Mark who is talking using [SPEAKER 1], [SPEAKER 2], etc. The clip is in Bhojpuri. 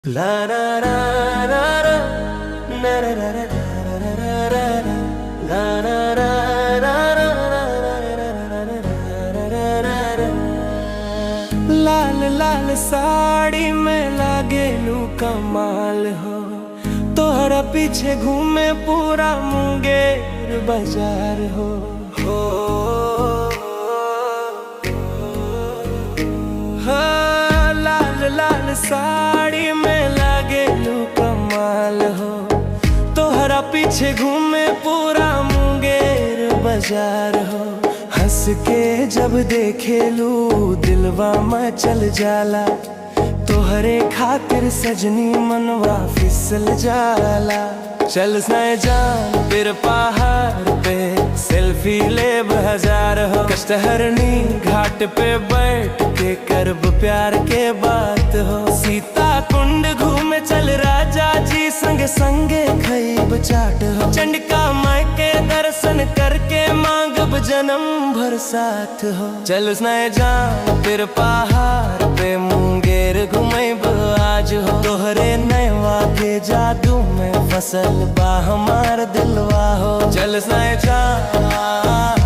[SPEAKER 1] ला रा रा रा रा ना रा रा रा रा रा रा ला रा रा रा रा रा। लाल लाल साड़ी में लागे लू कमाल हो, तोहरा पीछे घूमे पूरा मुंगेर बाजार हो। लाल लाल साड़ी में लागे लू कमाल हो, तोहरा पीछे घूमे पूरा मुंगेर बाजार हो। हंस के जब देखे लू दिलवा में चल जाला, तोहरे खातिर सजनी मनवा फिसल जाला। चल साए जान फिर पहाड़ पे सेल्फी ले हजार हो, कष्टहरनी घाट पे बैठ के करब प्यार के बात हो। सीता कुंड घूमे चल राजा जी संगे संगे खईब चाट हो। चंडिका माई के दर्शन करके मांगब जन्म भर साथ हो। चल साए जान फिर पहाड़ पे मुंगेर घूमेब आज हो। तोहरे नैवा के जादू में फसल बा हमार दिलवा हो। चल साए जान